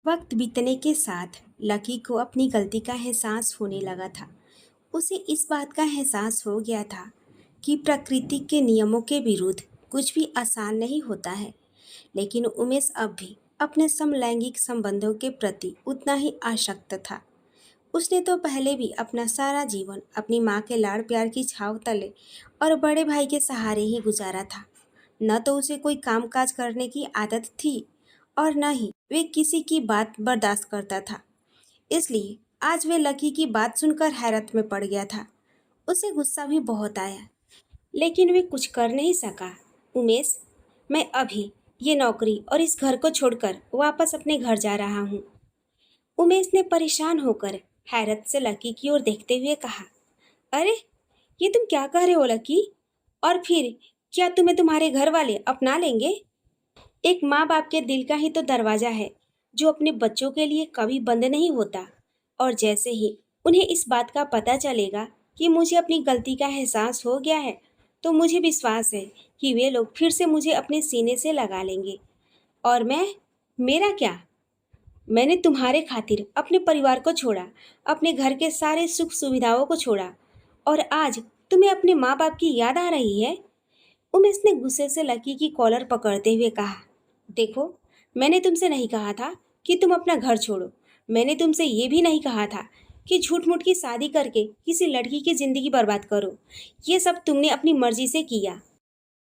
वक्त बीतने के साथ लकी को अपनी गलती का एहसास होने लगा था। उसे इस बात का एहसास हो गया था कि प्रकृति के नियमों के विरुद्ध कुछ भी आसान नहीं होता है। लेकिन उमेश अब भी अपने समलैंगिक संबंधों के प्रति उतना ही आसक्त था। उसने तो पहले भी अपना सारा जीवन अपनी माँ के लाड़ प्यार की छाव तले और बड़े भाई के सहारे ही गुजारा था। न तो उसे कोई कामकाज करने की आदत थी और न ही वे किसी की बात बर्दाश्त करता था। इसलिए आज वे लकी की बात सुनकर हैरत में पड़ गया था। उसे गुस्सा भी बहुत आया, लेकिन वे कुछ कर नहीं सका। उमेश, मैं अभी ये नौकरी और इस घर को छोड़कर वापस अपने घर जा रहा हूँ। उमेश ने परेशान होकर हैरत से लकी की ओर देखते हुए कहा। अरे, ये तुम क्या कह रहे हो लकी? और फिर क्या तुम्हें तुम्हारे घर वाले अपना लेंगे? एक माँ बाप के दिल का ही तो दरवाजा है जो अपने बच्चों के लिए कभी बंद नहीं होता। और जैसे ही उन्हें इस बात का पता चलेगा कि मुझे अपनी गलती का एहसास हो गया है, तो मुझे विश्वास है कि वे लोग फिर से मुझे अपने सीने से लगा लेंगे। और मेरा क्या? मैंने तुम्हारे खातिर अपने परिवार को छोड़ा, अपने घर के सारे सुख सुविधाओं को छोड़ा, और आज तुम्हें अपने माँ बाप की याद आ रही है? उमेश ने गुस्से से लकी की कॉलर पकड़ते हुए कहा। देखो, मैंने तुमसे नहीं कहा था कि तुम अपना घर छोड़ो। मैंने तुमसे ये भी नहीं कहा था कि झूठ मूठ की शादी करके किसी लड़की की जिंदगी बर्बाद करो। ये सब तुमने अपनी मर्जी से किया।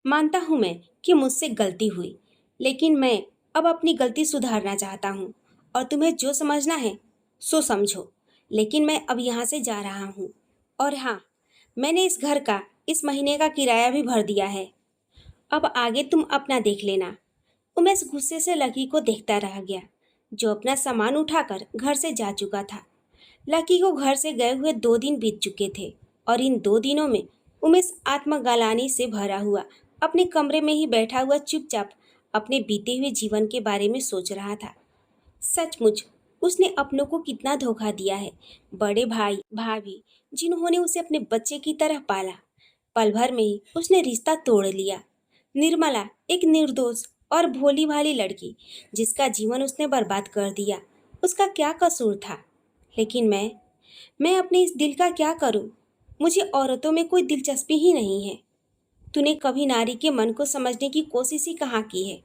मानता हूँ मैं कि मुझसे गलती हुई, लेकिन मैं अब अपनी गलती सुधारना चाहता हूँ, और तुम्हें जो समझना है सो समझो। लेकिन मैं अब यहाँ से जा रहा हूँ। और हाँ, मैंने इस घर का इस महीने का किराया भी भर दिया है। अब आगे तुम अपना देख लेना। उमेश गुस्से से लकी को देखता रह गया, जो अपना सामान उठाकर घर से जा चुका था। लकी को घर से गए हुए 2 दिन बीत चुके थे, और इन 2 दिनों में उमेश आत्मग्लानि से भरा हुआ अपने कमरे में ही बैठा हुआ चुपचाप अपने बीते हुए जीवन के बारे में सोच रहा था। सचमुच उसने अपनों को कितना धोखा दिया है। बड़े भाई भाभी जिन्होंने उसे अपने बच्चे की तरह पाला, पल भर में ही उसने रिश्ता तोड़ लिया। निर्मला, एक निर्दोष और भोली भाली लड़की जिसका जीवन उसने बर्बाद कर दिया, उसका क्या कसूर था? लेकिन मैं अपने इस दिल का क्या करूं? मुझे औरतों में कोई दिलचस्पी ही नहीं है। तूने कभी नारी के मन को समझने की कोशिश ही कहाँ की है?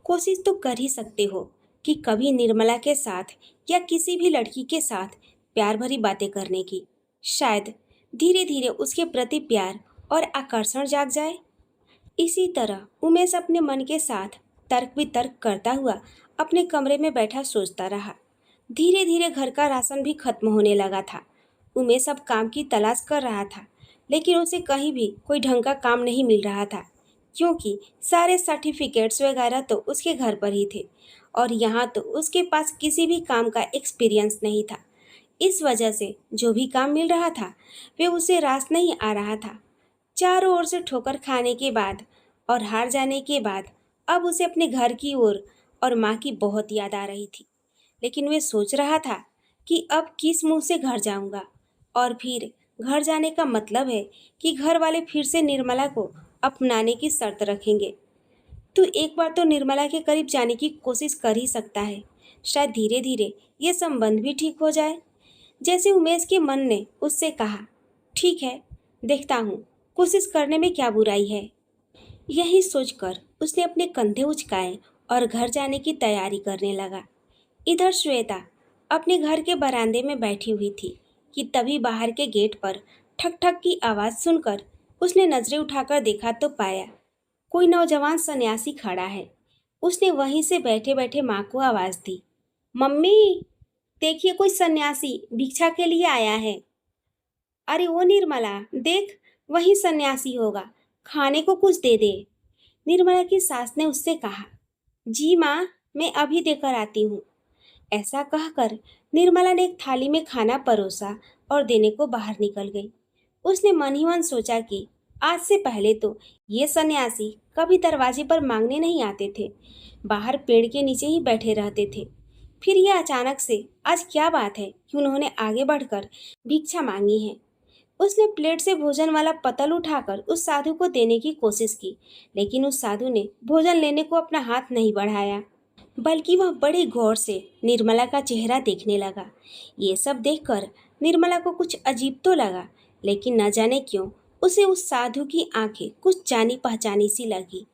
कोशिश तो कर ही सकते हो कि कभी निर्मला के साथ या किसी भी लड़की के साथ प्यार भरी बातें करने की। शायद धीरे धीरे उसके प्रति प्यार और आकर्षण जाग जाए। इसी तरह उमेश अपने मन के साथ तर्क वितर्क करता हुआ अपने कमरे में बैठा सोचता रहा। धीरे धीरे घर का राशन भी खत्म होने लगा था। उमेश अब काम की तलाश कर रहा था, लेकिन उसे कहीं भी कोई ढंग का काम नहीं मिल रहा था, क्योंकि सारे सर्टिफिकेट्स वगैरह तो उसके घर पर ही थे, और यहाँ तो उसके पास किसी भी काम का एक्सपीरियंस नहीं था। इस वजह से जो भी काम मिल रहा था वे उसे रास नहीं आ रहा था। चारों ओर से ठोकर खाने के बाद और हार जाने के बाद अब उसे अपने घर की ओर और माँ की बहुत याद आ रही थी। लेकिन वे सोच रहा था कि अब किस मुंह से घर जाऊंगा, और फिर घर जाने का मतलब है कि घर वाले फिर से निर्मला को अपनाने की शर्त रखेंगे। तू एक बार तो निर्मला के करीब जाने की कोशिश कर ही सकता है। शायद धीरे धीरे ये संबंध भी ठीक हो जाए। जैसे उमेश के मन ने उससे कहा, ठीक है, देखता हूँ, कोशिश करने में क्या बुराई है। यही सोचकर उसने अपने कंधे उचकाए और घर जाने की तैयारी करने लगा। इधर श्वेता अपने घर के बरामदे में बैठी हुई थी कि तभी बाहर के गेट पर ठक ठक की आवाज़ सुनकर उसने नजरें उठाकर देखा तो पाया कोई नौजवान सन्यासी खड़ा है। उसने वहीं से बैठे बैठे माँ को आवाज़ दी, मम्मी, देखिए कोई सन्यासी भिक्षा के लिए आया है। अरे ओ निर्मला, देख, वही सन्यासी होगा, खाने को कुछ दे दे। निर्मला की सास ने उससे कहा। जी माँ, मैं अभी देकर आती हूँ। ऐसा कहकर निर्मला ने एक थाली में खाना परोसा और देने को बाहर निकल गई। उसने मन ही मन सोचा कि आज से पहले तो ये सन्यासी कभी दरवाजे पर मांगने नहीं आते थे, बाहर पेड़ के नीचे ही बैठे रहते थे। फिर यह अचानक से आज क्या बात है कि उन्होंने आगे बढ़कर भिक्षा मांगी है। उसने प्लेट से भोजन वाला पतल उठाकर उस साधु को देने की कोशिश की, लेकिन उस साधु ने भोजन लेने को अपना हाथ नहीं बढ़ाया। बल्कि वह बड़े गौर से निर्मला का चेहरा देखने लगा। ये सब देखकर निर्मला को कुछ अजीब तो लगा, लेकिन न जाने क्यों उसे उस साधु की आंखें कुछ जानी पहचानी सी लगी।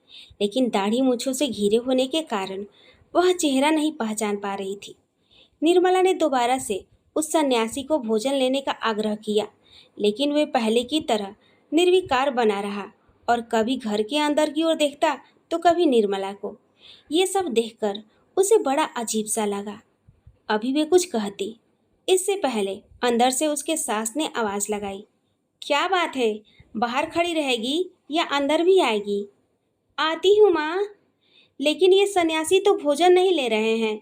लेकिन दाढ़ी मूंछों से घिरे होने के कारण वह चेहरा नहीं पहचान पा रही थी। निर्मला ने दोबारा से उस सन्यासी को भोजन लेने का आग्रह किया, लेकिन वे पहले की तरह निर्विकार बना रहा और कभी घर के अंदर की ओर देखता तो कभी निर्मला को। ये सब देखकर उसे बड़ा अजीब सा लगा। अभी वे कुछ कहती, इससे पहले अंदर से उसके सास ने आवाज लगाई, क्या बात है, बाहर खड़ी रहेगी या अंदर भी आएगी? आती हूँ माँ, लेकिन ये सन्यासी तो भोजन नहीं ले रहे हैं।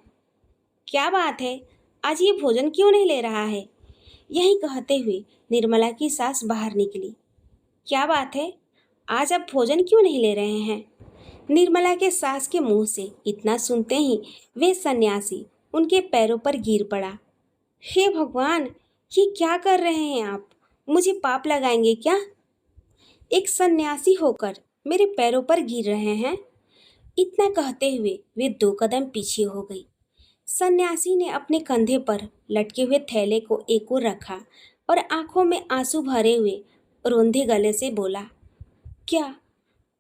क्या बात है, आज ये भोजन क्यों नहीं ले रहा है? यही कहते हुए निर्मला की सास बाहर निकली। क्या बात है, आज आप भोजन क्यों नहीं ले रहे हैं? निर्मला के सास के मुंह से इतना सुनते ही वे सन्यासी उनके पैरों पर गिर पड़ा। हे भगवान, ये क्या कर रहे हैं आप? मुझे पाप लगाएंगे क्या? एक सन्यासी होकर मेरे पैरों पर गिर रहे हैं? इतना कहते हुए वे 2 कदम पीछे हो गई। सन्यासी ने अपने कंधे पर लटके हुए थैले को एक ओर रखा और आंखों में आंसू भरे हुए रोंधे गले से बोला, क्या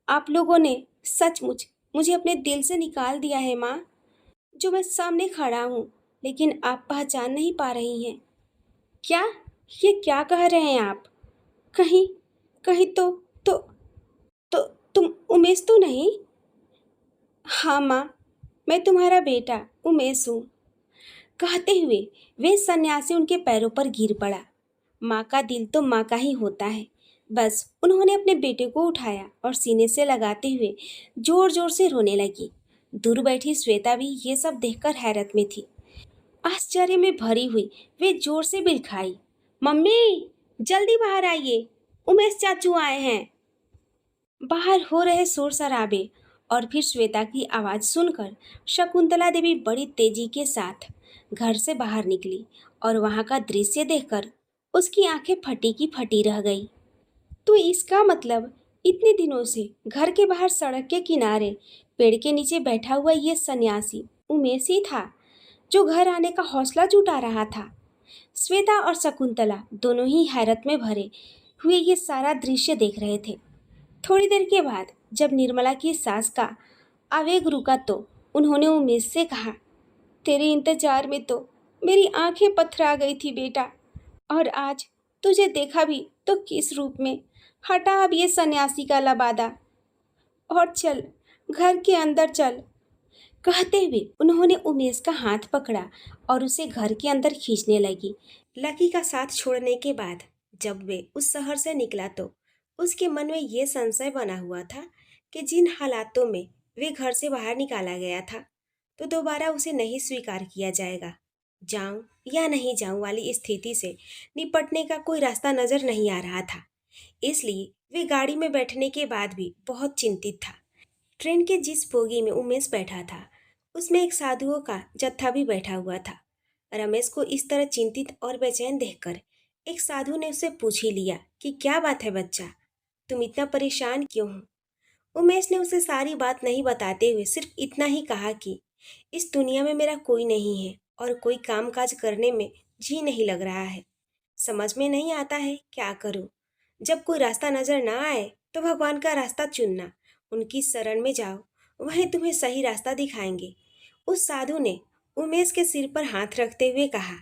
आप लोगों ने सचमुच मुझे अपने दिल से निकाल दिया है माँ? जो मैं सामने खड़ा हूँ, लेकिन आप पहचान नहीं पा रही हैं। क्या? ये क्या कह रहे हैं आप? कहीं कहीं तो तो तुम उमेश तो नहीं? हाँ माँ, मैं तुम्हारा बेटा उमेश हूँ। कहते हुए वे सन्यासी उनके पैरों पर गिर पड़ा। माँ का दिल तो माँ का ही होता है। बस उन्होंने अपने बेटे को उठाया और सीने से लगाते हुए जोर जोर से रोने लगी। दूर बैठी श्वेता भी ये सब देखकर हैरत में थी। आश्चर्य में भरी हुई वे जोर से बिलखाई, मम्मी, जल्दी बाहर आइए, उमेश चाचू आए हैं। बाहर हो रहे शोर शराबे और फिर श्वेता की आवाज़ सुनकर शकुंतला देवी बड़ी तेजी के साथ घर से बाहर निकली और वहां का दृश्य देखकर उसकी आंखें फटी की फटी रह गई। तो इसका मतलब इतने दिनों से घर के बाहर सड़क के किनारे पेड़ के नीचे बैठा हुआ ये सन्यासी उमेश ही था, जो घर आने का हौसला जुटा रहा था। श्वेता और शकुंतला दोनों ही हैरत में भरे हुए ये सारा दृश्य देख रहे थे। थोड़ी देर के बाद जब निर्मला की सास का आवेग रुका तो उन्होंने उमेश से कहा, तेरे इंतजार में तो मेरी आंखें पथरा गई थी बेटा, और आज तुझे देखा भी तो किस रूप में। हटा अब ये सन्यासी का लबादा और चल, घर के अंदर चल। कहते हुए उन्होंने उमेश का हाथ पकड़ा और उसे घर के अंदर खींचने लगी। लकी का साथ छोड़ने के बाद जब वे उस शहर से निकला तो उसके मन में ये संशय बना हुआ था कि जिन हालातों में वे घर से बाहर निकाला गया था तो दोबारा उसे नहीं स्वीकार किया जाएगा। जाऊं या नहीं जाऊं वाली स्थिति से निपटने का कोई रास्ता नजर नहीं आ रहा था। इसलिए वे गाड़ी में बैठने के बाद भी बहुत चिंतित था। ट्रेन के जिस बोगी में उमेश बैठा था उसमें एक साधुओं का जत्था भी बैठा हुआ था। रमेश को इस तरह चिंतित और बेचैन देखकर एक साधु ने उससे पूछ ही लिया कि क्या बात है बच्चा, तुम इतना परेशान क्यों हो? उमेश ने उसे सारी बात नहीं बताते हुए सिर्फ इतना ही कहा कि इस दुनिया में मेरा कोई नहीं है और कोई काम काज करने में जी नहीं लग रहा है। समझ में नहीं आता है क्या करूं। जब कोई रास्ता नजर ना आए तो भगवान का रास्ता चुनना, उनकी शरण में जाओ, वहीं तुम्हें सही रास्ता दिखाएंगे। उस साधु ने उमेश के सिर पर हाथ रखते हुए कहा।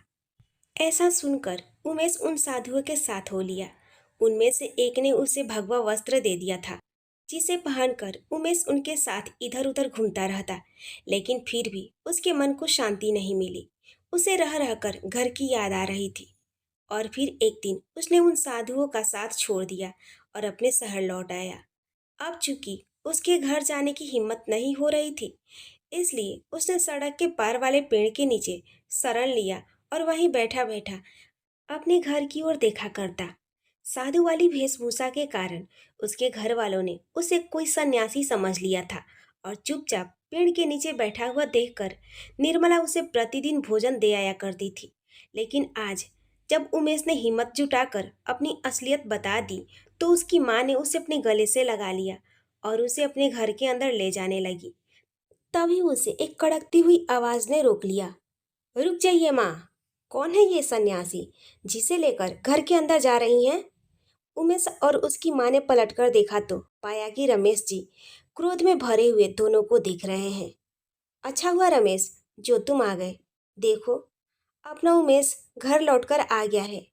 ऐसा सुनकर उमेश उन साधुओं के साथ हो लिया। उनमें से एक ने उसे भगवा वस्त्र दे दिया था, जिसे पहनकर उमेश उनके साथ इधर उधर घूमता रहता। लेकिन फिर भी उसके मन को शांति नहीं मिली। उसे रह रहकर घर की याद आ रही थी। और फिर एक दिन उसने उन साधुओं का साथ छोड़ दिया और अपने शहर लौट आया। अब चूंकि उसके घर जाने की हिम्मत नहीं हो रही थी, इसलिए उसने सड़क के पार वाले पेड़ के नीचे शरण लिया और वहीं बैठा बैठा अपने घर की ओर देखा करता। साधु वाली वेशभूषा के कारण उसके घर वालों ने उसे कोई सन्यासी समझ लिया था और चुपचाप पेड़ के नीचे बैठा हुआ देखकर निर्मला उसे प्रतिदिन भोजन दे आया करती थी। लेकिन आज जब उमेश ने हिम्मत जुटाकर अपनी असलियत बता दी तो उसकी माँ ने उसे अपने गले से लगा लिया और उसे अपने घर के अंदर ले जाने लगी। तभी उसे एक कड़कती हुई आवाज ने रोक लिया। रुक जाइए माँ, कौन है ये सन्यासी जिसे लेकर घर के अंदर जा रही हैं? उमेश और उसकी माँ ने पलटकर देखा तो पाया कि रमेश जी क्रोध में भरे हुए दोनों को देख रहे हैं। अच्छा हुआ रमेश जो तुम आ गए। देखो, अपना उमेश घर लौटकर आ गया है।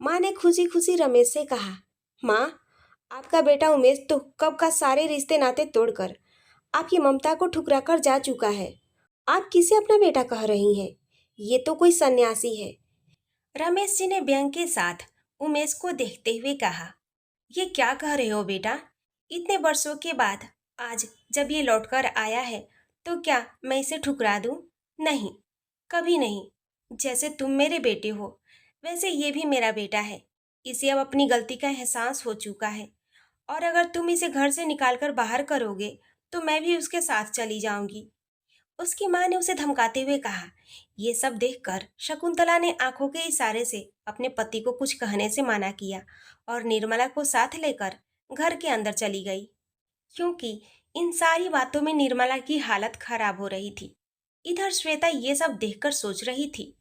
माँ ने खुशी खुशी रमेश से कहा। माँ, आपका बेटा उमेश तो कब का सारे रिश्ते नाते तोड़कर आपकी ममता को ठुकराकर जा चुका है। आप किसे अपना बेटा कह रही हैं? ये तो कोई सन्यासी है। रमेश जी ने व्यंग के साथ उमेश को देखते हुए कहा। ये क्या कह रहे हो बेटा? इतने वर्षों के बाद आज जब ये लौटकर आया है तो क्या मैं इसे ठुकरा दूं? नहीं, कभी नहीं। जैसे तुम मेरे बेटे हो वैसे ये भी मेरा बेटा है। इसे अब अपनी गलती का एहसास हो चुका है और अगर तुम इसे घर से निकालकर बाहर करोगे तो मैं भी उसके साथ चली जाऊंगी। उसकी माँ ने उसे धमकाते हुए कहा। ये सब देखकर शकुंतला ने आंखों के इशारे से अपने पति को कुछ कहने से मना किया और निर्मला को साथ लेकर घर के अंदर चली गई, क्योंकि इन सारी बातों में निर्मला की हालत खराब हो रही थी। इधर श्वेता ये सब देखकर सोच रही थी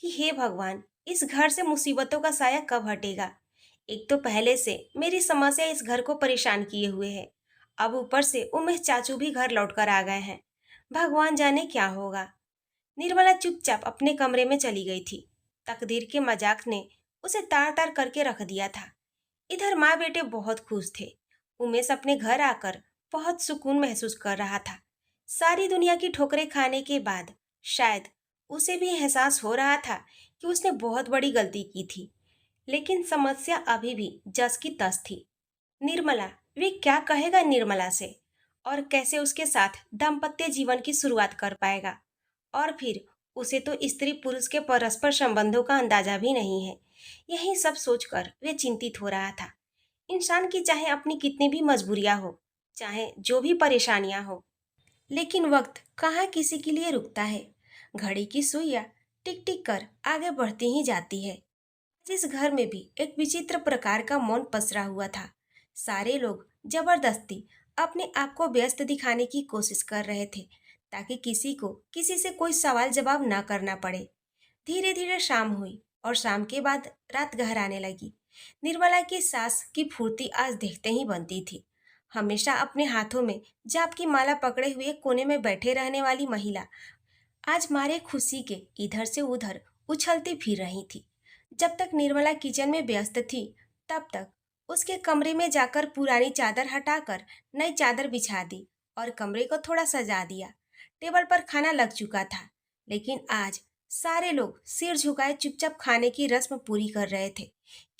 कि हे भगवान, इस घर से मुसीबतों का साया कब हटेगा। एक तो पहले से मेरी समस्या इस घर को परेशान किए हुए है, अब ऊपर से उमेश चाचू भी घर लौटकर आ गए हैं। भगवान जाने क्या होगा। निर्मला चुपचाप अपने कमरे में चली गई थी। तकदीर के मजाक ने उसे तार तार करके रख दिया था। इधर माँ बेटे बहुत खुश थे। उमेश अपने घर आकर बहुत सुकून महसूस कर रहा था। सारी दुनिया की ठोकरें खाने के बाद शायद उसे भी एहसास हो रहा था कि उसने बहुत बड़ी गलती की थी, लेकिन समस्या अभी भी जस की तस थी। निर्मला, वे क्या कहेगा निर्मला से और कैसे उसके साथ दाम्पत्य जीवन की शुरुआत कर पाएगा? और फिर उसे तो स्त्री पुरुष के परस्पर संबंधों का अंदाजा भी नहीं है। यही सब सोचकर वे चिंतित हो रहा था। इंसान की चाहे अपनी कितनी भी मजबूरियां हो, चाहे जो भी परेशानियां हो, लेकिन वक्त कहाँ किसी के लिए रुकता है। घड़ी की सुइयां टिक टिक कर आगे बढ़ती ही जाती है। इस घर में भी एक विचित्र प्रकार का मौन पसरा हुआ था। सारे लोग जबरदस्ती अपने आप को व्यस्त दिखाने की कोशिश कर रहे थे ताकि किसी को किसी से कोई सवाल जवाब ना करना पड़े। धीरे धीरे शाम हुई और शाम के बाद रात गहराने लगी। निर्मला की सांस की फुर्ती आज देखते ही बनती थी। हमेशा अपने हाथों में जाप की माला पकड़े हुए कोने में बैठे रहने वाली महिला आज मारे खुशी के इधर से उधर उछलती फिर रही थी। जब तक निर्मला किचन में व्यस्त थी तब तक उसके कमरे में जाकर पुरानी चादर हटाकर नई चादर बिछा दी और कमरे को थोड़ा सजा दिया। टेबल पर खाना लग चुका था, लेकिन आज सारे लोग सिर झुकाए चुपचाप खाने की रस्म पूरी कर रहे थे।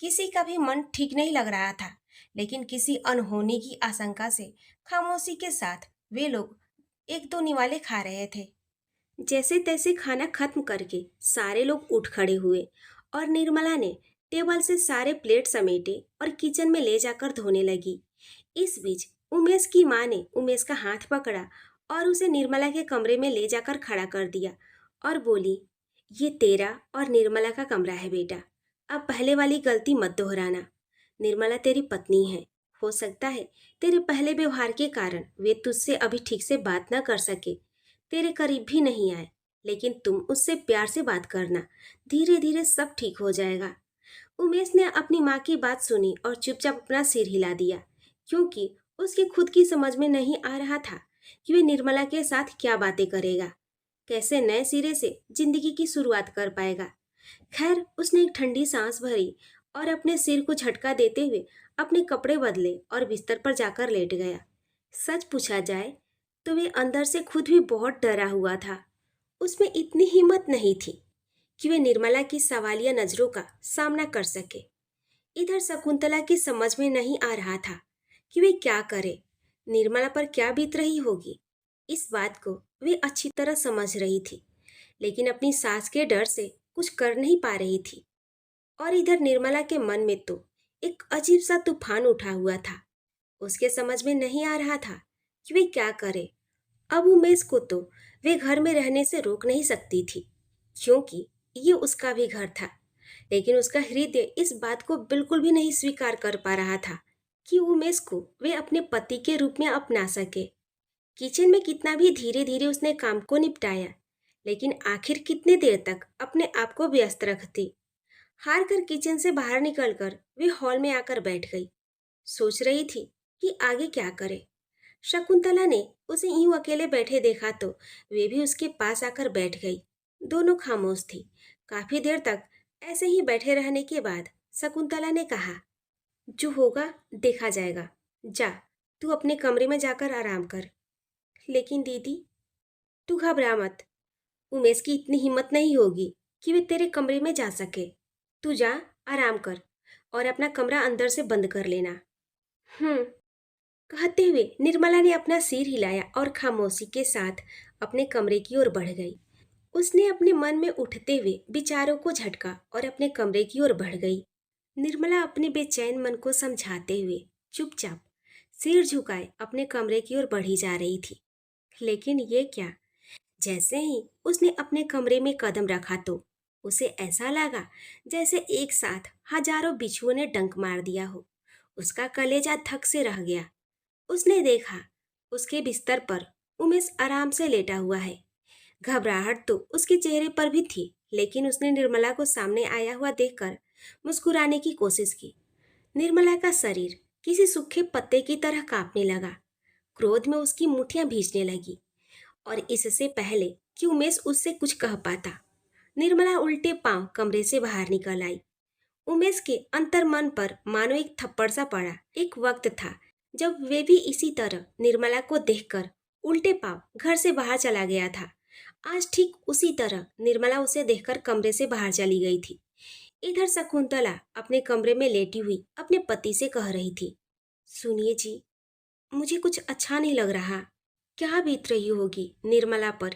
किसी का भी मन ठीक नहीं लग रहा था, लेकिन किसी अनहोनी की आशंका से खामोशी के साथ वे लोग एक दो निवाले खा रहे थे। जैसे तैसे खाना खत्म करके सारे लोग उठ खड़े हुए और निर्मला ने टेबल से सारे प्लेट समेटे और किचन में ले जाकर धोने लगी। इस बीच उमेश की माँ ने उमेश का हाथ पकड़ा और उसे निर्मला के कमरे में ले जाकर खड़ा कर दिया और बोली, ये तेरा और निर्मला का कमरा है बेटा, अब पहले वाली गलती मत दोहराना। निर्मला तेरी पत्नी है, हो सकता है तेरे पहले व्यवहार के कारण वे तुझसे अभी ठीक से बात न कर सके, तेरे करीब भी नहीं आए, लेकिन तुम उससे प्यार से बात करना, धीरे धीरे सब ठीक हो जाएगा। उमेश ने अपनी माँ की बात सुनी और चुपचाप अपना सिर हिला दिया, क्योंकि उसकी खुद की समझ में नहीं आ रहा था कि वे निर्मला के साथ क्या बातें करेगा, कैसे नए सिरे से जिंदगी की शुरुआत कर पाएगा। खैर, उसने एक ठंडी सांस भरी और अपने सिर को झटका देते हुए अपने कपड़े बदले और बिस्तर पर जाकर लेट गया। सच पूछा जाए तो वे अंदर से खुद भी बहुत डरा हुआ था। उसमें इतनी हिम्मत नहीं थी कि वे निर्मला की सवालिया नजरों का सामना कर सके। इधर शकुंतला की समझ में नहीं आ रहा था कि वे क्या करे, निर्मला पर क्या बीत रही होगी। इस बात को वे अच्छी तरह समझ रही थी, लेकिन अपनी सास के डर से कुछ कर नहीं पा रही थी। और इधर निर्मला के मन में तो एक अजीब सा तूफान उठा हुआ था। उसके समझ में नहीं आ रहा था कि वे क्या करे। अब उमेश को तो वे घर में रहने से रोक नहीं सकती थी, क्योंकि ये उसका भी घर था, लेकिन उसका हृदय इस बात को बिल्कुल भी नहीं स्वीकार कर पा रहा था कि उमेश को वे अपने पति के रूप में अपना सके। किचन में कितना भी धीरे धीरे उसने काम को निपटाया, लेकिन आखिर कितने देर तक अपने आप को व्यस्त रखती। हार कर किचन से बाहर निकलकर वे हॉल में आकर बैठ गई। सोच रही थी कि आगे क्या करे। शकुंतला ने उसे यूं अकेले बैठे देखा तो वे भी उसके पास आकर बैठ गई। दोनों खामोश थी। काफी देर तक ऐसे ही बैठे रहने के बाद शकुंतला ने कहा, जो होगा देखा जाएगा। जा, तू अपने कमरे में जाकर आराम कर। लेकिन दीदी, तू घबरा मत। उमेश की इतनी हिम्मत नहीं होगी कि वे तेरे कमरे में जा सके। तू जा, आराम कर और अपना कमरा अंदर से बंद कर लेना। हम्म। कहते हुए निर्मला ने अपना सिर हिलाया और खामोशी के साथ अपने कमरे की ओर बढ़ गई। उसने अपने मन में उठते हुए विचारों को झटका और अपने कमरे की ओर बढ़ गई। निर्मला अपने बेचैन मन को समझाते हुए चुपचाप सिर झुकाए अपने कमरे की ओर बढ़ी जा रही थी। लेकिन ये क्या, जैसे ही उसने अपने कमरे में कदम रखा तो उसे ऐसा लगा जैसे एक साथ हजारों बिच्छुओं ने डंक मार दिया हो। उसका कलेजा धक से रह गया। उसने देखा उसके बिस्तर पर उमेश आराम से लेटा हुआ है। घबराहट तो उसके चेहरे पर भी थी, लेकिन उसने निर्मला को सामने आया हुआ देखकर मुस्कुराने की कोशिश की। निर्मला का शरीर किसी सूखे पत्ते की तरह कांपने लगा। क्रोध में उसकी मुठ्ठियां भींचने लगी। और इससे पहले कि उमेश उससे कुछ कह पाता, निर्मला उल्टे पांव कमरे से बाहर निकल आई। उमेश के अंतर्मन पर मानो एक थप्पड़ सा पड़ा। एक वक्त था जब वे भी इसी तरह निर्मला को देखकर उल्टे पांव घर से बाहर चला गया था। आज ठीक उसी तरह निर्मला उसे देखकर कमरे से बाहर चली गई थी। इधर शकुंतला अपने कमरे में लेटी हुई अपने पति से कह रही थी, सुनिए जी, मुझे कुछ अच्छा नहीं लग रहा। क्या बीत रही होगी निर्मला पर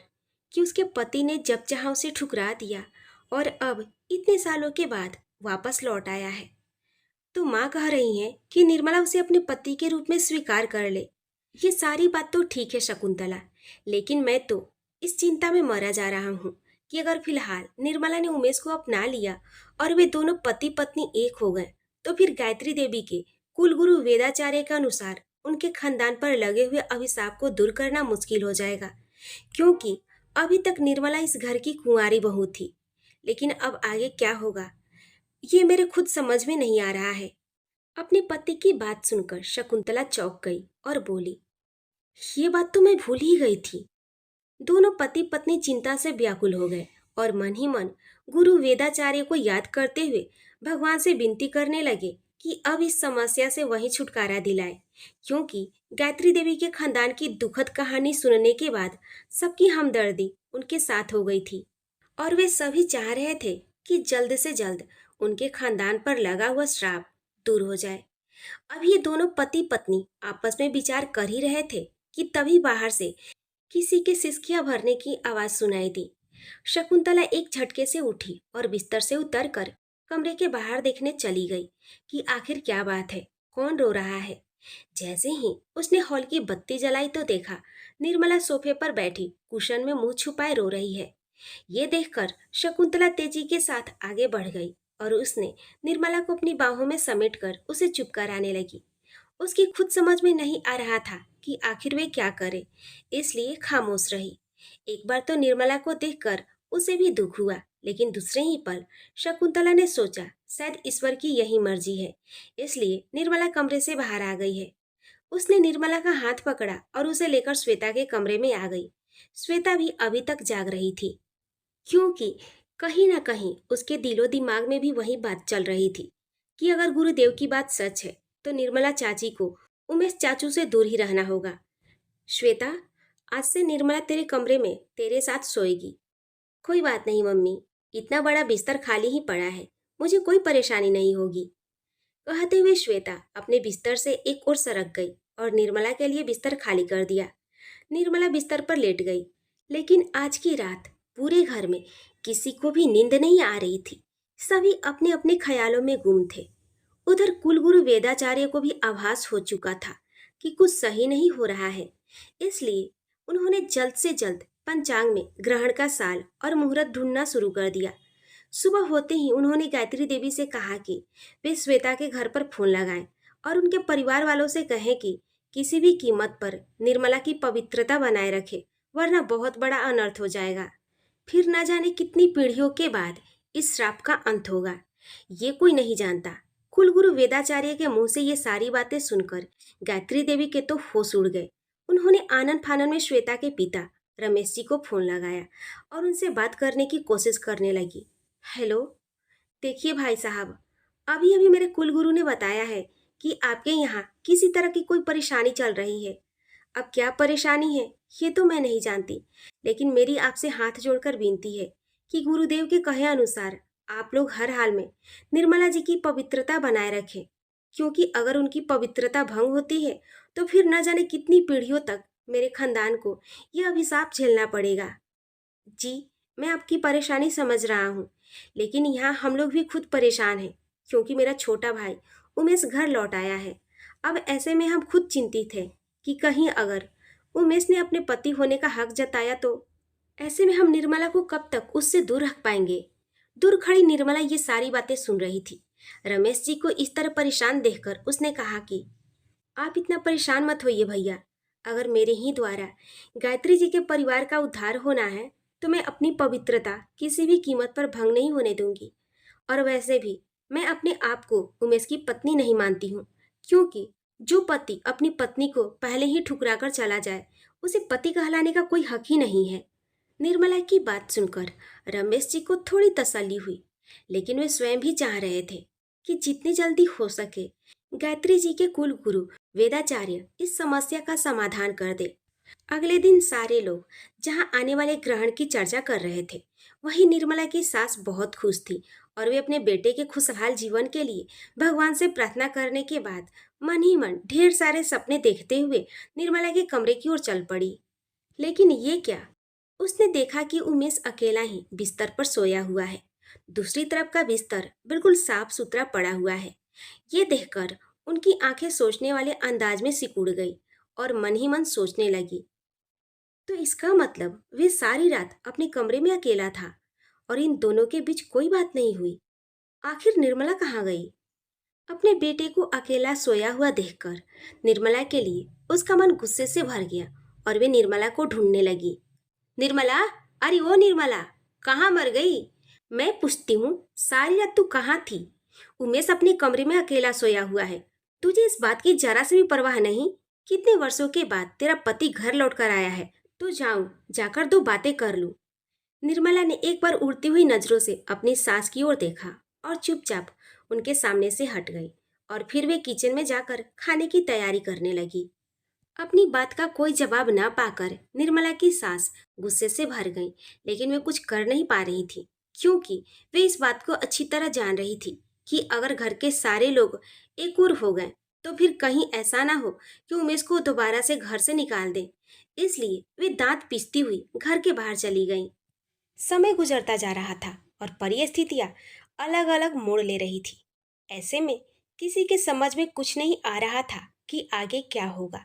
कि उसके पति ने जब चाहा उसे ठुकरा दिया और अब इतने सालों के बाद वापस लौट आया है। तो माँ कह रही हैं कि निर्मला उसे अपने पति के रूप में स्वीकार कर ले। ये सारी बात तो ठीक है शकुंतला, लेकिन मैं तो इस चिंता में मरा जा रहा हूँ कि अगर फिलहाल निर्मला ने उमेश को अपना लिया और वे दोनों पति पत्नी एक हो गए तो फिर गायत्री देवी के कुलगुरु वेदाचार्य के अनुसार उनके खानदान पर लगे हुए अभिशाप को दूर करना मुश्किल हो जाएगा। क्योंकि अभी तक निर्मला इस घर की कुंवारी बहू थी, लेकिन अब आगे क्या होगा ये मेरे खुद समझ में नहीं आ रहा है। अपने पति की बात सुनकर शकुंतला चौंक गई और बोली, ये बात तो मैं भूल ही गई थी। दोनों पति पत्नी चिंता से व्याकुल हो गए और मन ही मन गुरु वेदाचार्य को याद करते हुए भगवान से विनती करने लगे कि अब इस समस्या से वही छुटकारा दिलाए। क्योंकि गायत्री देवी के खानदान की दुखद कहानी सुनने के बाद सबकी हमदर्दी उनके साथ हो गई थी और वे सभी चाह रहे थे कि जल्द से जल्द उनके खानदान पर लगा हुआ श्राप दूर हो जाए। अब ये दोनों पति पत्नी आपस में विचार कर ही रहे थे कि तभी बाहर से किसी के सिसकियां भरने की आवाज सुनाई दी। शकुंतला एक झटके से उठी और बिस्तर से उतरकर कमरे के बाहर देखने चली गई कि आखिर क्या बात है, कौन रो रहा है। जैसे ही उसने हॉल की बत्ती जलाई तो देखा निर्मला सोफे पर बैठी कुशन में मुंह छुपाए रो रही है। ये देखकर शकुंतला तेजी के साथ आगे बढ़ गई और उसने निर्मला को अपनी बाहों में समेटकर उसे चुप कराने लगी। उसकी खुद समझ में नहीं आ रहा था कि आखिर वे क्या करे, इसलिए खामोश रही। एक बार तो निर्मला को देखकर उसे भी दुख हुआ, लेकिन दूसरे ही पल शकुंतला ने सोचा शायद ईश्वर की यही मर्जी है, इसलिए निर्मला कमरे से बाहर आ गई है। उसने निर्मला का हाथ पकड़ा और उसे लेकर श्वेता के कमरे में आ गई। श्वेता भी अभी तक जाग रही थी, क्योंकि कहीं ना कहीं उसके दिलो दिमाग में भी वही बात चल रही थी कि अगर गुरुदेव की बात सच है तो निर्मला चाची को उमेश चाचू से दूर ही रहना होगा। श्वेता, आज से निर्मला तेरे कमरे में तेरे साथ सोएगी। कोई बात नहीं मम्मी, इतना बड़ा बिस्तर खाली ही पड़ा है, मुझे कोई परेशानी नहीं होगी। कहते हुए श्वेता अपने बिस्तर से एक ओर सरक गई और निर्मला के लिए बिस्तर खाली कर दिया। निर्मला बिस्तर पर लेट गई, लेकिन आज की रात पूरे घर में किसी को भी नींद नहीं आ रही थी। सभी अपने अपने ख्यालों में गुम थे। उधर कुलगुरु वेदाचार्य को भी आभास हो चुका था कि कुछ सही नहीं हो रहा है, इसलिए उन्होंने जल्द से जल्द पंचांग में ग्रहण का साल और मुहूर्त ढूंढना शुरू कर दिया। सुबह होते ही उन्होंने गायत्री देवी से कहा कि वे श्वेता के घर पर फोन लगाएं और उनके परिवार वालों से कहें कि किसी भी कीमत पर निर्मला की पवित्रता बनाए रखे, वरना बहुत बड़ा अनर्थ हो जाएगा। फिर न जाने कितनी पीढ़ियों के बाद इस श्राप का अंत होगा। ये कोई नहीं जानता। कुलगुरु वेदाचार्य के मुंह से ये सारी बातें सुनकर गायत्री देवी के तो होश उड़ गए। उन्होंने आनन फानन में श्वेता के पिता रमेश जी को फोन लगाया और उनसे बात करने की कोशिश करने लगी। हेलो, देखिए भाई साहब, अभी अभी मेरे कुलगुरु ने बताया है कि आपके यहाँ किसी तरह की कोई परेशानी चल रही है। अब क्या परेशानी है ये तो मैं नहीं जानती, लेकिन मेरी आपसे हाथ जोड़कर विनती है कि गुरुदेव के कहे अनुसार आप लोग हर हाल में निर्मला जी की पवित्रता बनाए रखें, क्योंकि अगर उनकी पवित्रता भंग होती है तो फिर न जाने कितनी पीढ़ियों तक मेरे खानदान को यह अभिशाप झेलना पड़ेगा। जी, मैं आपकी परेशानी समझ रहा हूँ, लेकिन यहाँ हम लोग भी खुद परेशान हैं, क्योंकि मेरा छोटा भाई उमेश घर लौट आया है। अब ऐसे में हम खुद चिंतित हैं कि कहीं अगर उमेश ने अपने पति होने का हक जताया तो ऐसे में हम निर्मला को कब तक उससे दूर रख पाएंगे। दूर खड़ी निर्मला ये सारी बातें सुन रही थी। रमेश जी को इस तरह परेशान देखकर उसने कहा कि आप इतना परेशान मत होइए भैया। अगर मेरे ही द्वारा गायत्री जी के परिवार का उद्धार होना है तो मैं अपनी पवित्रता किसी भी कीमत पर भंग नहीं होने दूंगी। और वैसे भी मैं अपने आप को उमेश की पत्नी नहीं मानती हूँ, क्योंकि जो पति अपनी पत्नी को पहले ही ठुकरा कर चला जाए उसे पति कहलाने का कोई हक ही नहीं है। निर्मला की बात सुनकर रमेश जी को थोड़ी तसल्ली हुई, लेकिन वे स्वयं भी चाह रहे थे कि जितनी जल्दी हो सके गायत्री जी के कुल गुरु वेदाचार्य इस समस्या का समाधान कर दे। अगले दिन सारे लोग जहां आने वाले ग्रहण की चर्चा कर रहे थे, वहीं निर्मला की सास बहुत खुश थी और वे अपने बेटे के खुशहाल जीवन के लिए भगवान से प्रार्थना करने के बाद मन ही मन ढेर सारे सपने देखते हुए निर्मला के कमरे की ओर चल पड़ी। लेकिन ये क्या, उसने देखा कि उमेश अकेला ही बिस्तर पर सोया हुआ है। दूसरी तरफ का बिस्तर बिल्कुल साफ सुथरा पड़ा हुआ है। ये देखकर उनकी आंखें सोचने वाले अंदाज में सिकुड़ गई और मन ही मन सोचने लगी, तो इसका मतलब वे सारी रात अपने कमरे में अकेला था और इन दोनों के बीच कोई बात नहीं हुई। आखिर निर्मला कहाँ गई? अपने बेटे को अकेला सोया हुआ देखकर निर्मला के लिए उसका मन गुस्से से भर गया और वे निर्मला को ढूंढने लगी। निर्मला, अरे ओ निर्मला, कहाँ मर गई? मैं पूछती हूँ, सारी रात तू कहाँ थी? उमेश अपने कमरे में अकेला सोया हुआ है, तुझे इस बात की जरा से भी परवाह नहीं? कितने वर्षों के बाद तेरा पति घर लौट कर आया है, तो जाऊं जाकर दो बातें कर लूं। निर्मला ने एक बार उड़ती हुई नजरों से अपनी सास की ओर देखा और चुपचाप उनके सामने से हट गई और फिर वे किचन में जाकर खाने की तैयारी करने लगी। अपनी बात का कोई जवाब न पाकर निर्मला की सास गुस्से से भर गई, लेकिन वे कुछ कर नहीं पा रही थी, क्योंकि वे इस बात को अच्छी तरह जान रही थी कि अगर घर के सारे लोग एक और हो गए तो फिर कहीं ऐसा ना हो कि उमेश को दोबारा से घर से निकाल दें। इसलिए वे दांत पीसती हुई घर के बाहर चली गईं। समय गुजरता जा रहा था और परिस्थितियां अलग अलग मोड़ ले रही थी। ऐसे में किसी के समझ में कुछ नहीं आ रहा था कि आगे क्या होगा।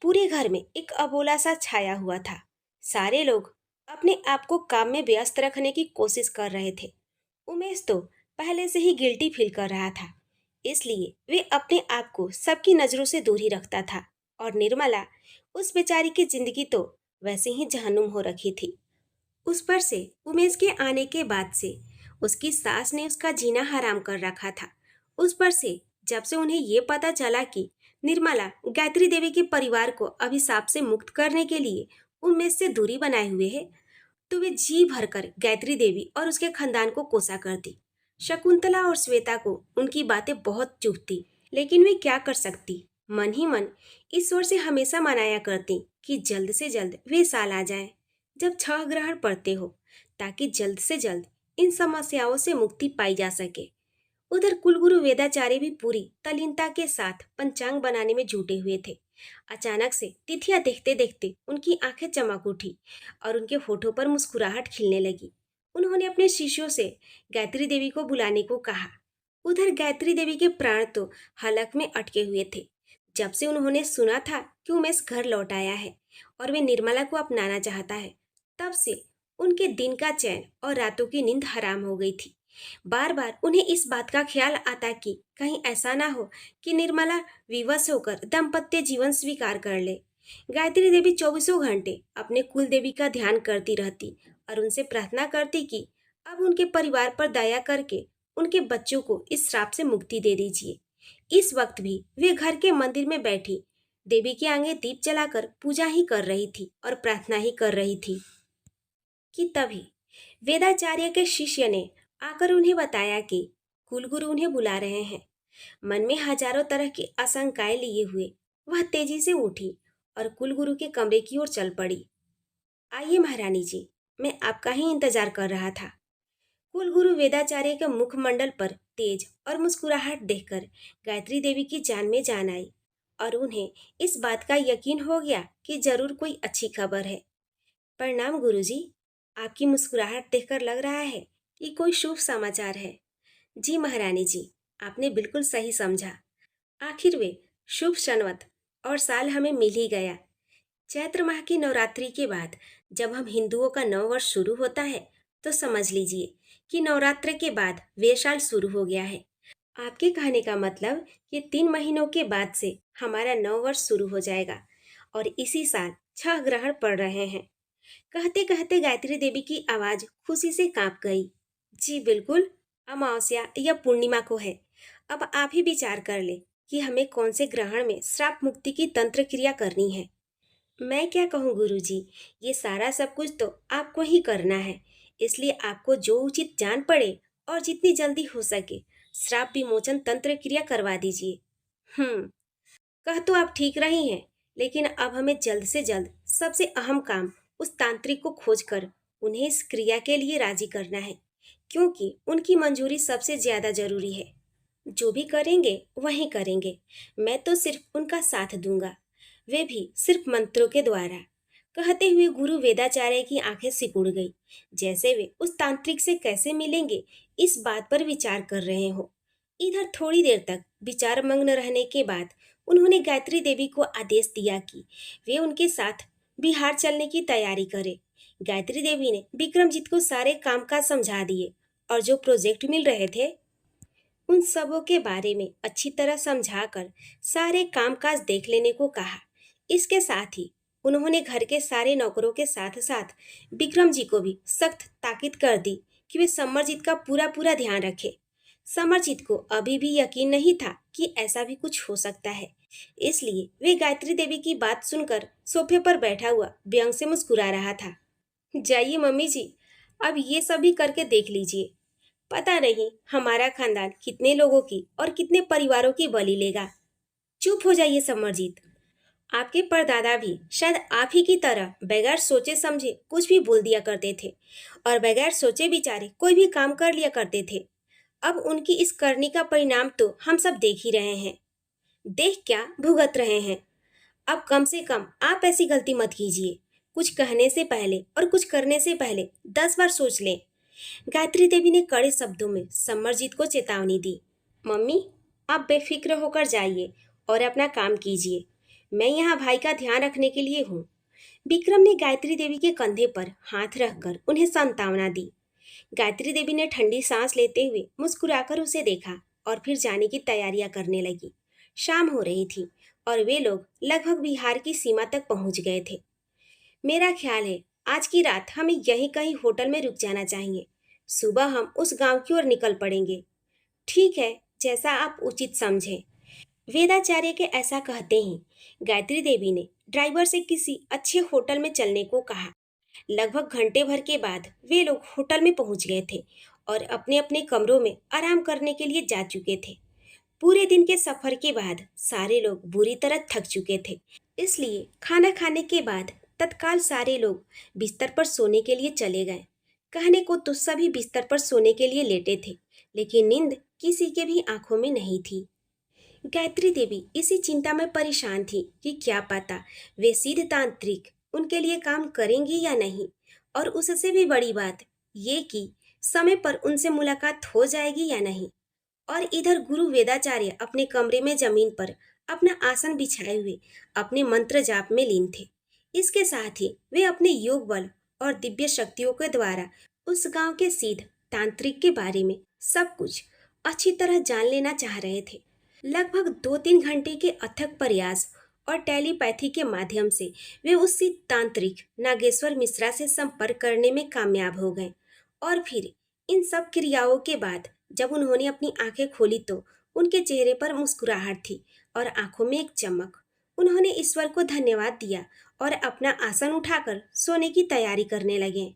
पूरे घर में एक अबोला सा छाया हुआ था। सारे लोग अपने आप को काम में व्यस्त रखने की कोशिश कर रहे थे। उमेश तो पहले से ही गिल्टी फील कर रहा था, इसलिए वे अपने आप को सबकी नजरों से दूर ही रखता था। और निर्मला, उस बेचारी की जिंदगी तो वैसे ही जहन्नुम हो रखी थी। उस पर से उमेश के आने के बाद से उसकी सास ने उसका जीना हराम कर रखा था। उस पर से जब से उन्हें ये पता चला कि निर्मला गायत्री देवी के परिवार को अभिशाप से मुक्त करने के लिए उमेश से दूरी बनाए हुए है, तो वे जी भरकर गायत्री देवी और उसके खानदान को कोसा करती। शकुंतला और श्वेता को उनकी बातें बहुत चुभती, लेकिन वे क्या कर सकती। मन ही मन ईश्वर से हमेशा मनाया करती कि जल्द से जल्द वे साल आ जाए जब 6 ग्रहण पड़ते हो, ताकि जल्द से जल्द इन समस्याओं से मुक्ति पाई जा सके। उधर कुलगुरु वेदाचार्य भी पूरी तल्लीनता के साथ पंचांग बनाने में जुटे हुए थे। अचानक से तिथियां देखते देखते उनकी आंखें चमक उठी और उनके होठों पर मुस्कुराहट खिलने लगी। उन्होंने अपने शिष्यों से गायत्री देवी को बुलाने को कहा। उधर गायत्री देवी के प्राण तो हलक में अटके हुए थे। जब से उन्होंने सुना था कि उमेश घर लौट आया है और वे निर्मला को अपनाना चाहता है, तब से उनके दिन का चैन और रातों की नींद हराम हो गई थी। बार बार उन्हें इस बात का ख्याल आता कि कहीं ऐसा ना हो कि निर्मला विवश होकर दाम्पत्य जीवन स्वीकार कर ले। गायत्री देवी चौबीसों घंटे अपने कुल देवी का ध्यान करती रहती और उनसे प्रार्थना करती कि अब उनके परिवार पर दया करके उनके बच्चों को इस श्राप से मुक्ति दे दीजिए। इस वक्त भी वे घर के मंदिर में बैठी देवी के आगे दीप जलाकर पूजा ही कर रही थी और प्रार्थना ही कर रही थी कि तभी वेदाचार्य के शिष्य ने आकर उन्हें बताया कि कुलगुरु उन्हें बुला रहे हैं। मन में हजारों तरह की आशंकाएं लिए हुए वह तेजी से उठी और कुलगुरु के कमरे की ओर चल पड़ी। आइए महारानी जी, मैं आपका ही इंतजार कर रहा था। कुलगुरु वेदाचार्य के मुखमंडल पर तेज और मुस्कुराहट देखकर गायत्री देवी की जान में जान आई और उन्हें इस बात का यकीन हो गया कि जरूर कोई अच्छी खबर है। प्रणाम गुरुजी, आपकी मुस्कुराहट देखकर लग रहा है कि कोई शुभ समाचार है। जी महारानी जी, आपने बिल्कुल सही समझा। आखिर वे शुभ संवत और साल हमें मिल ही गया। चैत्र माह की नवरात्रि के बाद जब हम हिंदुओं का नव वर्ष शुरू होता है तो समझ लीजिए कि नवरात्र के बाद वे साल शुरू हो गया है। आपके कहने का मतलब कि 3 महीनों के बाद से हमारा नव वर्ष शुरू हो जाएगा और इसी साल 6 ग्रहण पड़ रहे हैं। कहते कहते गायत्री देवी की आवाज खुशी से कांप गई। जी बिल्कुल, अमावस्या या पूर्णिमा को है। अब आप ही विचार कर ले कि हमें कौन से ग्रहण में श्राप मुक्ति की तंत्र क्रिया करनी है। मैं क्या कहूँ गुरुजी, ये सारा सब कुछ तो आपको ही करना है, इसलिए आपको जो उचित जान पड़े और जितनी जल्दी हो सके श्राप विमोचन तंत्र क्रिया करवा दीजिए। कह तो आप ठीक रही हैं, लेकिन अब हमें जल्द से जल्द सबसे अहम काम उस तांत्रिक को खोजकर उन्हें इस क्रिया के लिए राजी करना है, क्योंकि उनकी मंजूरी सबसे ज्यादा जरूरी है। जो भी करेंगे वही करेंगे, मैं तो सिर्फ उनका साथ दूंगा, वे भी सिर्फ मंत्रों के द्वारा। कहते हुए गुरु वेदाचार्य की आंखें सिकुड़ गई, जैसे वे उस तांत्रिक से कैसे मिलेंगे इस बात पर विचार कर रहे हो। इधर थोड़ी देर तक विचार मग्न रहने के बाद उन्होंने गायत्री देवी को आदेश दिया कि वे उनके साथ बिहार चलने की तैयारी करें। गायत्री देवी ने विक्रमजीत को सारे कामकाज समझा दिए और जो प्रोजेक्ट मिल रहे थे उन सबों के बारे में अच्छी तरह समझाकर सारे कामकाज देख लेने को कहा। इसके साथ ही उन्होंने घर के सारे नौकरों के साथ साथ विक्रम जी को भी सख्त ताकीद कर दी कि वे समरजीत का पूरा पूरा ध्यान रखें। समरजीत को अभी भी यकीन नहीं था कि ऐसा भी कुछ हो सकता है, इसलिए वे गायत्री देवी की बात सुनकर सोफे पर बैठा हुआ व्यंग से मुस्कुरा रहा था। जाइए मम्मी जी, अब ये सभी करके देख लीजिए। पता नहीं हमारा खानदान कितने लोगों की और कितने परिवारों की बलि लेगा। चुप हो जाइए समरजीत, आपके परदादा भी शायद आप ही की तरह बगैर सोचे समझे कुछ भी बोल दिया करते थे और बगैर सोचे विचारे कोई भी काम कर लिया करते थे। अब उनकी इस करनी का परिणाम तो हम सब देख ही रहे हैं, देख क्या भुगत रहे हैं। अब कम से कम आप ऐसी गलती मत कीजिए। कुछ कहने से पहले और कुछ करने से पहले 10 बार सोच लें। गायत्री देवी ने कड़े शब्दों में समरजीत को चेतावनी दी। मम्मी, आप बेफिक्र होकर जाइए और अपना काम कीजिए, मैं यहाँ भाई का ध्यान रखने के लिए हूँ। विक्रम ने गायत्री देवी के कंधे पर हाथ रखकर उन्हें सांत्वना दी। गायत्री देवी ने ठंडी सांस लेते हुए मुस्कुराकर उसे देखा और फिर जाने की तैयारियां करने लगी। शाम हो रही थी और वे लोग लगभग बिहार की सीमा तक पहुंच गए थे। मेरा ख्याल है आज की रात हमें यहीं कहीं होटल में रुक जाना चाहिए। सुबह हम उस गांव की ओर निकल पड़ेंगे। ठीक है, जैसा आप उचित समझें। वेदाचार्य के ऐसा कहते ही गायत्री देवी ने ड्राइवर से किसी अच्छे होटल में चलने को कहा। लगभग घंटे भर के बाद वे लोग होटल में पहुंच गए थे और अपने अपने कमरों में आराम करने के लिए जा चुके थे। पूरे दिन के सफर के बाद सारे लोग बुरी तरह थक चुके थे, इसलिए खाना खाने के बाद तत्काल सारे लोग बिस्तर पर सोने के लिए चले गए। कहने को तो सभी बिस्तर पर सोने के लिए लेटे थे, लेकिन नींद किसी के भी आंखों में नहीं थी। गायत्री देवी इसी चिंता में परेशान थी कि क्या पता वे सिद्ध तांत्रिक उनके लिए काम करेंगी या नहीं, और उससे भी बड़ी बात ये कि समय पर उनसे मुलाकात हो जाएगी या नहीं। और इधर गुरु वेदाचार्य अपने कमरे में जमीन पर अपना आसन बिछाए हुए अपने मंत्र जाप में लीन थे। इसके साथ ही वे अपने योग बल और दिव्य शक्तियों के द्वारा उस गांव के सिद्ध तांत्रिक के बारे में सब कुछ अच्छी तरह जान लेना चाह रहे थे। लगभग 2-3 घंटे के अथक प्रयास और टेलीपैथी के माध्यम से वे उसी तांत्रिक नागेश्वर मिश्रा से संपर्क करने में कामयाब हो गए। और फिर इन सब क्रियाओं के बाद जब उन्होंने अपनी आंखें खोली तो उनके चेहरे पर मुस्कुराहट थी और आंखों में एक चमक। उन्होंने ईश्वर को धन्यवाद दिया और अपना आसन उठाकर सोने की तैयारी करने लगे।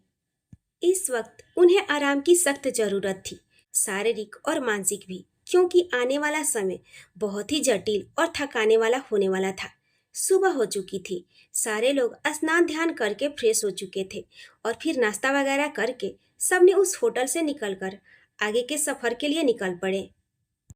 इस वक्त उन्हें आराम की सख्त जरूरत थी, शारीरिक और मानसिक भी, क्योंकि आने वाला समय बहुत ही जटिल और थकाने वाला होने वाला था। सुबह हो चुकी थी। सारे लोग स्नान ध्यान करके फ्रेश हो चुके थे और फिर नाश्ता वगैरह करके सबने उस होटल से निकलकर आगे के सफर के लिए निकल पड़े।